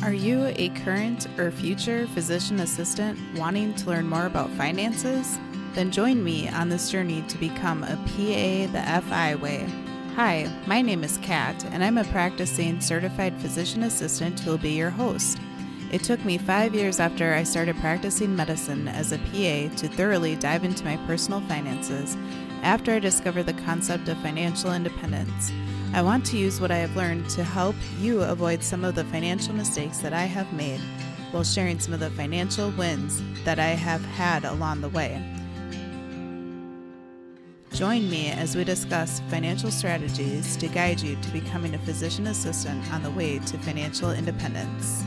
Are you a current or future physician assistant wanting to learn more about finances? Then join me on this journey to become a PA the FI way. Hi, my name is Kat, and I'm a practicing certified physician assistant who will be your host. It took me 5 years after I started practicing medicine as a PA to thoroughly dive into my personal finances after I discovered the concept of financial independence. I want to use what I have learned to help you avoid some of the financial mistakes that I have made while sharing some of the financial wins that I have had along the way. Join me as we discuss financial strategies to guide you to becoming a physician assistant on the way to financial independence.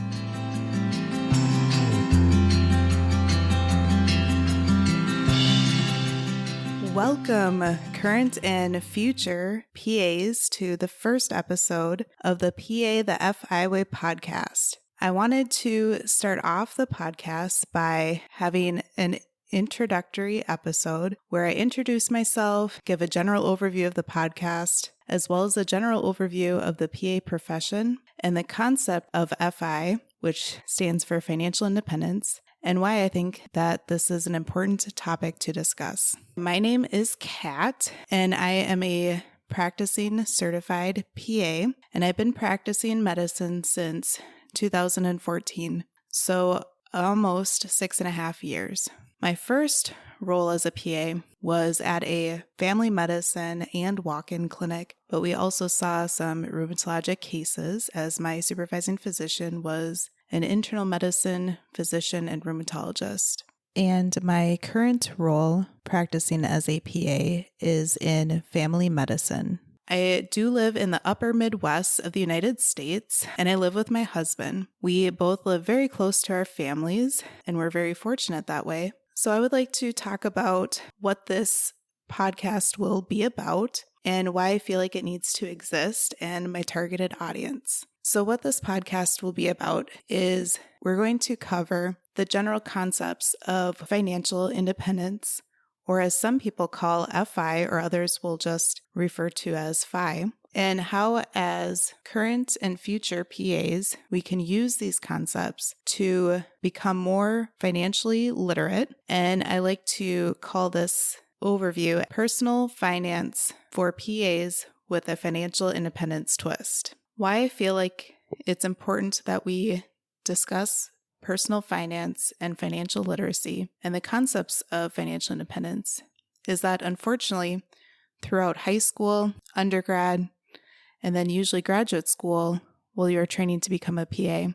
Welcome, current and future PAs, to the first episode of the PA the FI Way podcast. I wanted to start off the podcast by having an introductory episode where I introduce myself, give a general overview of the podcast, as well as a general overview of the PA profession and the concept of FI, which stands for financial independence, and why I think that this is an important topic to discuss. My name is Kat, and I am a practicing certified PA, and I've been practicing medicine since 2014, so almost 6.5 years. My first role as a PA was at a family medicine and walk-in clinic, but we also saw some rheumatologic cases as my supervising physician was an internal medicine physician and rheumatologist. And my current role practicing as a PA is in family medicine. I do live in the upper Midwest of the United States, and I live with my husband. We both live very close to our families, and we're very fortunate that way. So I would like to talk about what this podcast will be about and why I feel like it needs to exist and my targeted audience. So what this podcast will be about is we're going to cover the general concepts of financial independence, or as some people call FI, or others will just refer to as FI, and how as current and future PAs, we can use these concepts to become more financially literate. And I like to call this overview Personal Finance for PAs with a Financial Independence Twist. Why I feel like it's important that we discuss personal finance and financial literacy and the concepts of financial independence is that unfortunately, throughout high school, undergrad, and then usually graduate school, while you're training to become a PA,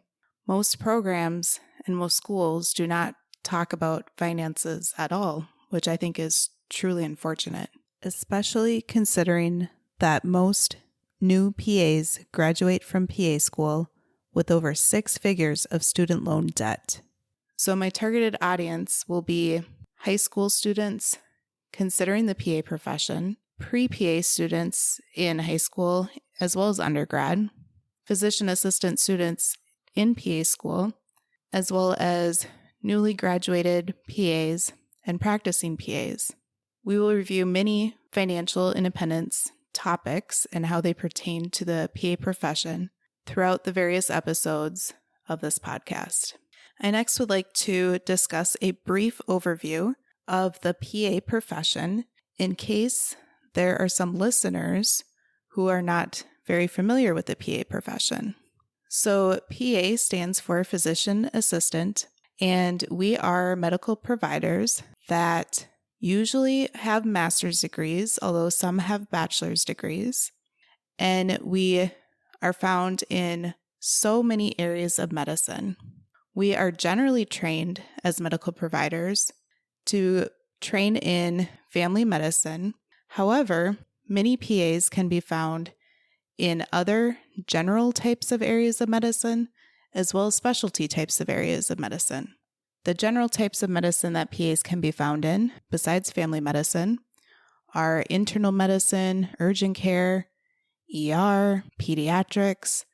most programs and most schools do not talk about finances at all, which I think is truly unfortunate, especially considering that most new PAs graduate from PA school with over 6 figures of student loan debt. So my targeted audience will be high school students considering the PA profession, pre-PA students in high school as well as undergrad, physician assistant students in PA school, as well as newly graduated PAs and practicing PAs. We will review many financial independence topics and how they pertain to the PA profession throughout the various episodes of this podcast. I next would like to discuss a brief overview of the PA profession in case there are some listeners who are not very familiar with the PA profession. So PA stands for physician assistant, and we are medical providers that usually have master's degrees, although some have bachelor's degrees. And we are found in so many areas of medicine. We are generally trained as medical providers to train in family medicine. However, many PAs can be found in other general types of areas of medicine, as well as specialty types of areas of medicine. The general types of medicine that PAs can be found in, besides family medicine, are internal medicine, urgent care, ER, pediatrics,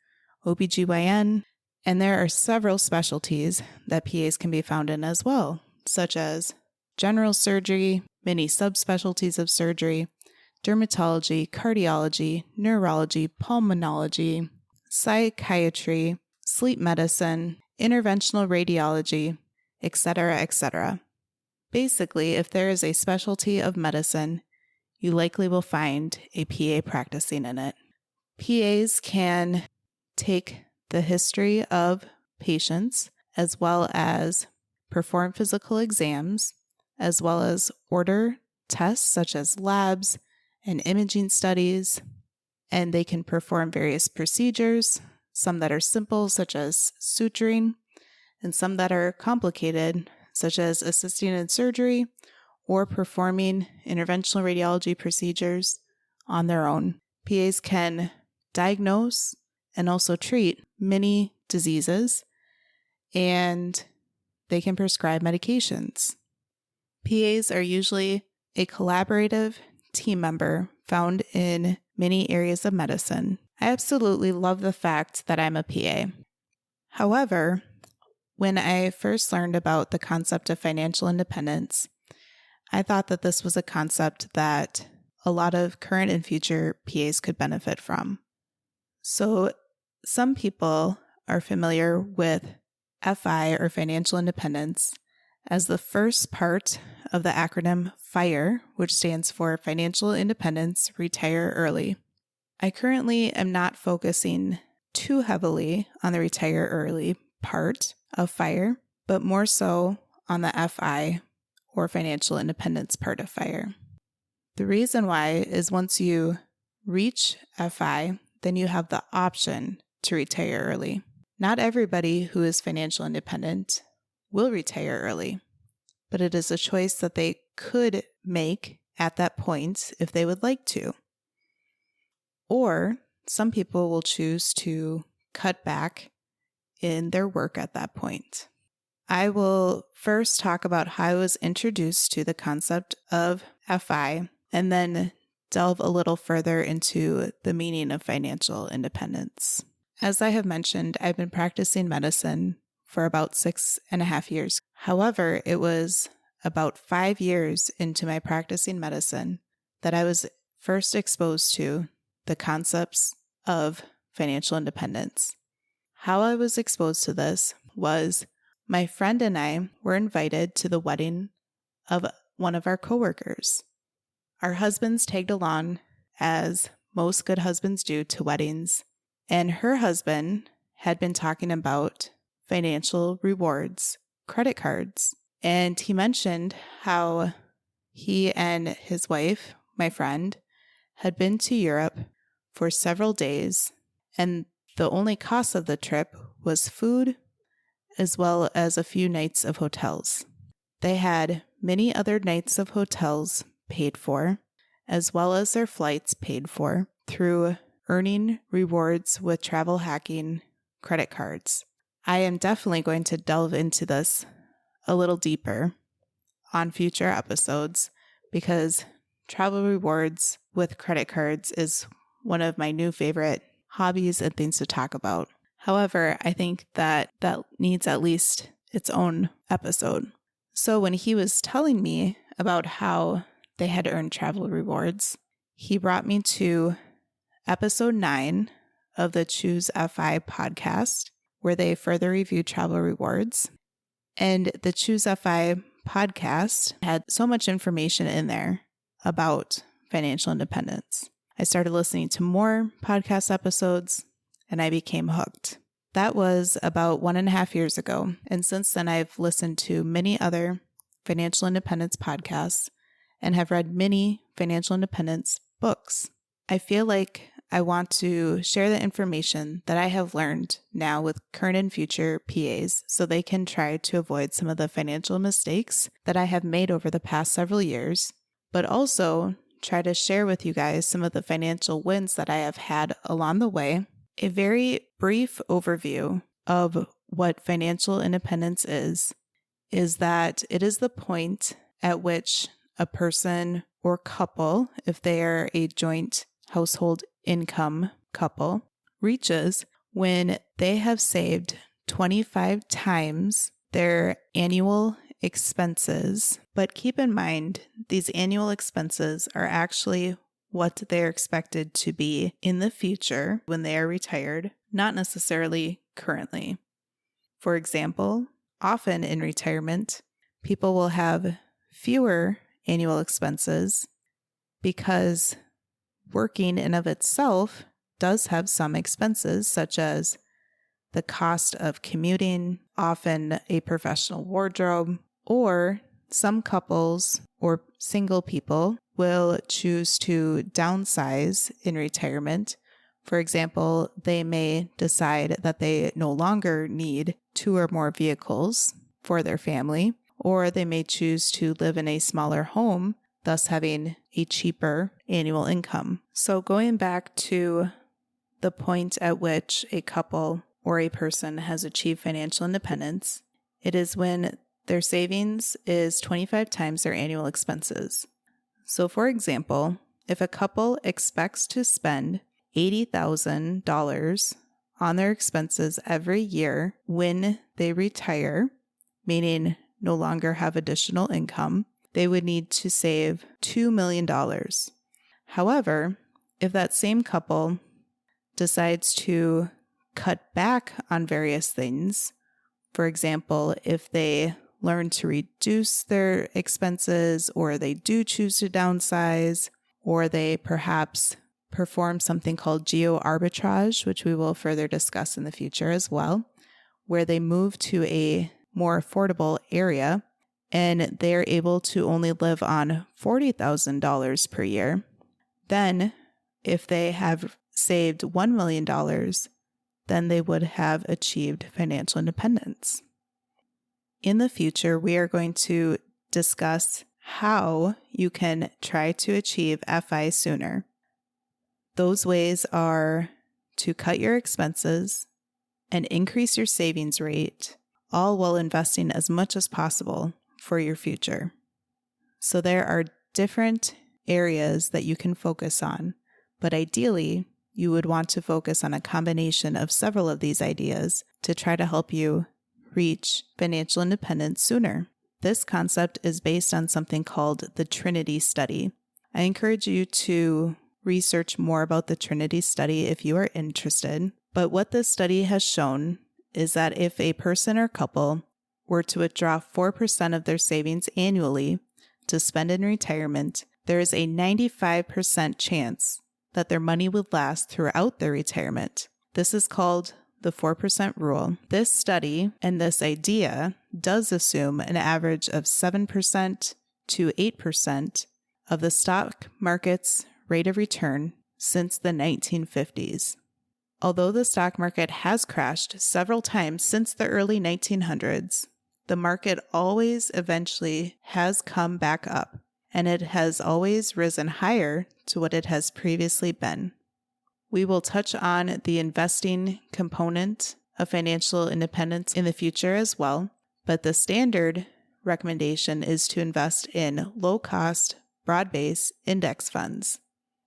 OBGYN, and there are several specialties that PAs can be found in as well, such as general surgery, many subspecialties of surgery, dermatology, cardiology, neurology, pulmonology, psychiatry, sleep medicine, interventional radiology, etc., etc. Basically, if there is a specialty of medicine, you likely will find a PA practicing in it. PAs can take the history of patients as well as perform physical exams, as well as order tests such as labs and imaging studies, and they can perform various procedures, some that are simple such as suturing, and some that are complicated such as assisting in surgery or performing interventional radiology procedures on their own. PAs can diagnose and also treat many diseases, and they can prescribe medications. PAs are usually a collaborative team member found in many areas of medicine. I absolutely love the fact that I'm a PA. However, when I first learned about the concept of financial independence, I thought that this was a concept that a lot of current and future PAs could benefit from. So some people are familiar with FI, or financial independence, as the first part of the acronym FIRE, which stands for Financial Independence, Retire Early. I currently am not focusing too heavily on the retire early part of FIRE, but more so on the FI, or financial independence part of FIRE. The reason why is once you reach FI, then you have the option to retire early. Not everybody who is financial independent will retire early, but it is a choice that they could make at that point if they would like to. Or some people will choose to cut back in their work at that point. I will first talk about how I was introduced to the concept of FI, and then delve a little further into the meaning of financial independence. As I have mentioned, I've been practicing medicine for about 6.5 years. However, it was about 5 years into my practicing medicine that I was first exposed to the concepts of financial independence. How I was exposed to this was my friend and I were invited to the wedding of one of our coworkers. Our husbands tagged along, as most good husbands do, to weddings, and her husband had been talking about financial rewards, credit cards, and he mentioned how he and his wife, my friend, had been to Europe for several days, and the only cost of the trip was food as well as a few nights of hotels. They had many other nights of hotels paid for, as well as their flights paid for through earning rewards with travel hacking credit cards. I am definitely going to delve into this a little deeper on future episodes because travel rewards with credit cards is one of my new favorite hobbies and things to talk about. However, I think that needs at least its own episode. So when he was telling me about how they had earned travel rewards, he brought me to episode 9 of the Choose FI podcast, where they further review travel rewards. And the Choose FI podcast had so much information in there about financial independence. I started listening to more podcast episodes and I became hooked. That was about 1.5 years ago. And since then, I've listened to many other financial independence podcasts and have read many financial independence books. I feel like I want to share the information that I have learned now with current and future PAs so they can try to avoid some of the financial mistakes that I have made over the past several years, but also try to share with you guys some of the financial wins that I have had along the way. A very brief overview of what financial independence is that it is the point at which a person or couple, if they are a joint household income couple, reaches when they have saved 25 times their annual expenses. But keep in mind, these annual expenses are actually what they're expected to be in the future when they are retired, not necessarily currently. For example, often in retirement, people will have fewer annual expenses because working in of itself does have some expenses, such as the cost of commuting, often a professional wardrobe, or some couples or single people will choose to downsize in retirement. For example, they may decide that they no longer need 2 or more vehicles for their family, or they may choose to live in a smaller home, thus having a cheaper annual income. So going back to the point at which a couple or a person has achieved financial independence, it is when their savings is 25 times their annual expenses. So for example, if a couple expects to spend $80,000 on their expenses every year when they retire, meaning no longer have additional income, they would need to save $2 million. However, if that same couple decides to cut back on various things, for example, if they learn to reduce their expenses, or they do choose to downsize, or they perhaps perform something called geo arbitrage, which we will further discuss in the future as well, where they move to a more affordable area and they're able to only live on $40,000 per year. Then, if they have saved $1 million, then they would have achieved financial independence. In the future, we are going to discuss how you can try to achieve FI sooner. Those ways are to cut your expenses and increase your savings rate, all while investing as much as possible for your future. So there are different areas that you can focus on, but ideally, you would want to focus on a combination of several of these ideas to try to help you reach financial independence sooner. This concept is based on something called the Trinity Study. I encourage you to research more about the Trinity Study if you are interested. But what this study has shown is that if a person or couple were to withdraw 4% of their savings annually to spend in retirement, there is a 95% chance that their money would last throughout their retirement. This is called the 4% rule. This study and this idea does assume an average of 7% to 8% of the stock market's rate of return since the 1950s. Although the stock market has crashed several times since the early 1900s, the market always eventually has come back up, and it has always risen higher to what it has previously been. We will touch on the investing component of financial independence in the future as well, but the standard recommendation is to invest in low-cost, broad-based index funds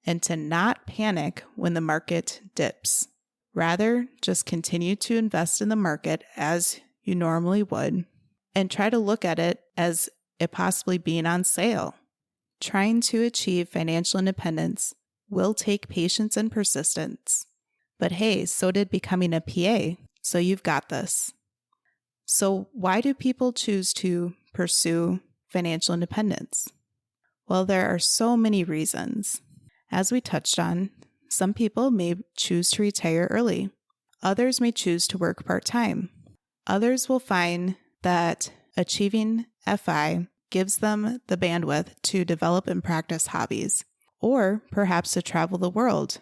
and to not panic when the market dips. Rather, just continue to invest in the market as you normally would and try to look at it as it possibly being on sale. Trying to achieve financial independence will take patience and persistence. But hey, so did becoming a PA, so you've got this. So why do people choose to pursue financial independence? Well, there are so many reasons. As we touched on, some people may choose to retire early. Others may choose to work part-time. Others will find that achieving FI gives them the bandwidth to develop and practice hobbies, or perhaps to travel the world,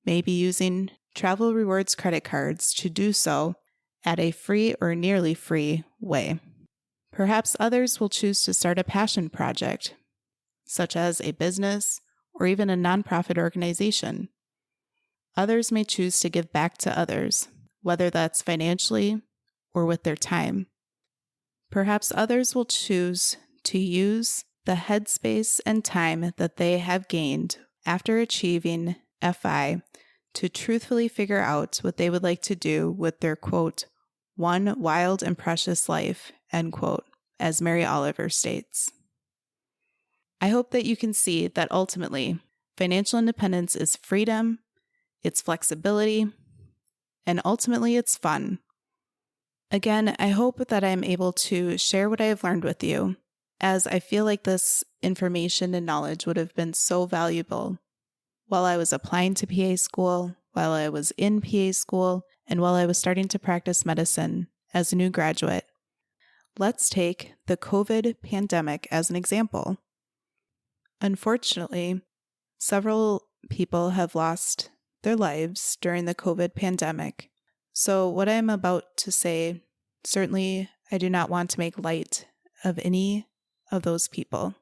maybe using travel rewards credit cards to do so at a free or nearly free way. Perhaps others will choose to start a passion project, such as a business or even a nonprofit organization. Others may choose to give back to others, whether that's financially or with their time. Perhaps others will choose to use the headspace and time that they have gained after achieving FI to truthfully figure out what they would like to do with their, quote, one wild and precious life, end quote, as Mary Oliver states. I hope that you can see that ultimately, financial independence is freedom, it's flexibility, and ultimately it's fun. Again, I hope that I'm able to share what I have learned with you, as I feel like this information and knowledge would have been so valuable while I was applying to PA school, while I was in PA school, and while I was starting to practice medicine as a new graduate. Let's take the COVID pandemic as an example. Unfortunately, several people have lost their lives during the COVID pandemic. So what I'm about to say, certainly I do not want to make light of any of those people.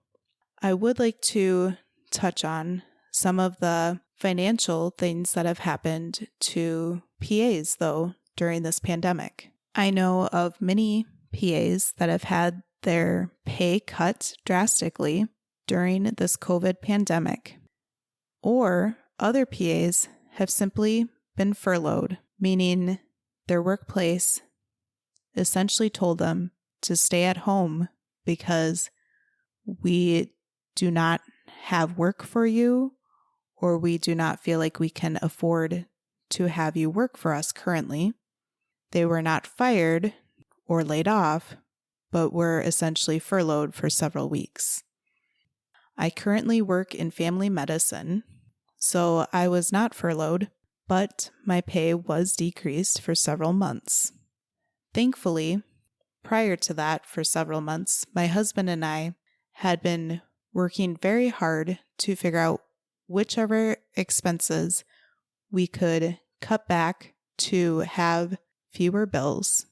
I would like to touch on some of the financial things that have happened to PAs, though, during this pandemic. I know of many PAs that have had their pay cut drastically during this COVID pandemic, or other PAs have simply been furloughed, meaning their workplace essentially told them to stay at home because we do not have work for you, or we do not feel like we can afford to have you work for us currently. They were not fired or laid off, but were essentially furloughed for several weeks. I currently work in family medicine, so I was not furloughed, but my pay was decreased for several months. Thankfully, prior to that, for several months, my husband and I had been working very hard to figure out whichever expenses we could cut back to have fewer bills.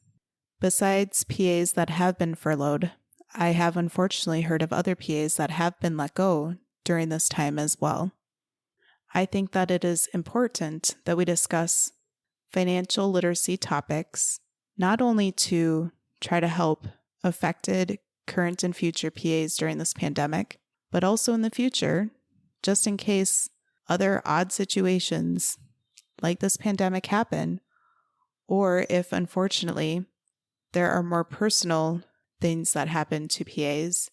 Besides PAs that have been furloughed, I have unfortunately heard of other PAs that have been let go during this time as well. I think that it is important that we discuss financial literacy topics, not only to try to help affected current and future PAs during this pandemic, but also in the future, just in case other odd situations like this pandemic happen, or if unfortunately there are more personal things that happen to PAs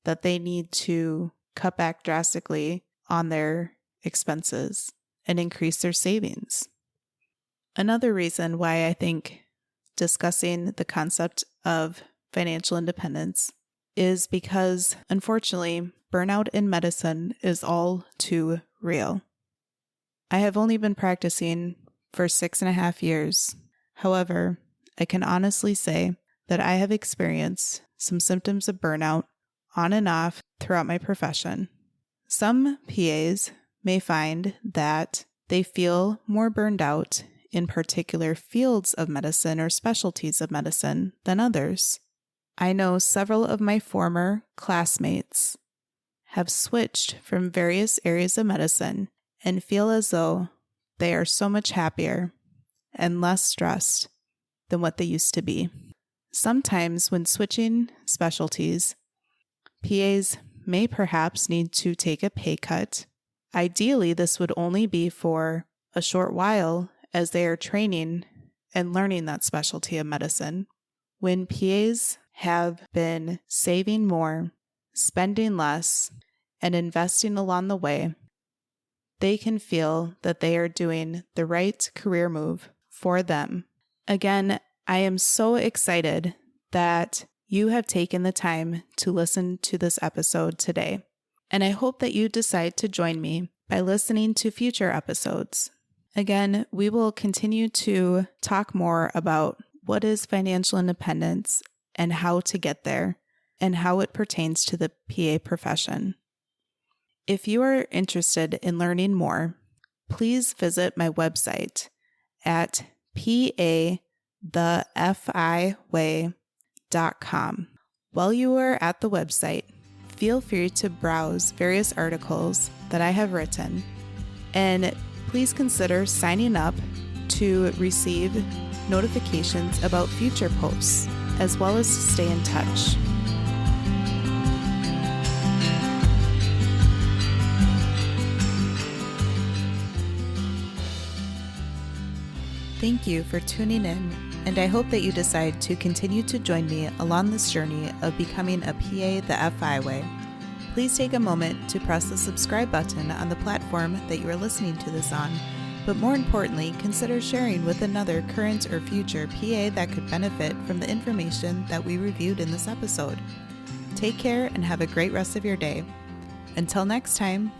that they need to cut back drastically on their expenses and increase their savings. Another reason why I think discussing the concept of financial independence is because, unfortunately, burnout in medicine is all too real. I have only been practicing for 6.5 years. However, I can honestly say that I have experienced some symptoms of burnout on and off throughout my profession. Some PAs may find that they feel more burned out in particular fields of medicine or specialties of medicine than others. I know several of my former classmates have switched from various areas of medicine and feel as though they are so much happier and less stressed than what they used to be. Sometimes when switching specialties, PAs may perhaps need to take a pay cut. Ideally, this would only be for a short while as they are training and learning that specialty of medicine. When PAs have been saving more, spending less, and investing along the way, they can feel that they are doing the right career move for them. Again, I am so excited that you have taken the time to listen to this episode today, and I hope that you decide to join me by listening to future episodes. Again, we will continue to talk more about what is financial independence and how to get there, and how it pertains to the PA profession. If you are interested in learning more, please visit my website at pathefiway.com. While you are at the website, feel free to browse various articles that I have written, and please consider signing up to receive notifications about future posts, as well as to stay in touch. Thank you for tuning in, and I hope that you decide to continue to join me along this journey of becoming a PA the FI way. Please take a moment to press the subscribe button on the platform that you are listening to this on, But more importantly, consider sharing with another current or future PA that could benefit from the information that we reviewed in this episode. Take care and have a great rest of your day. Until next time.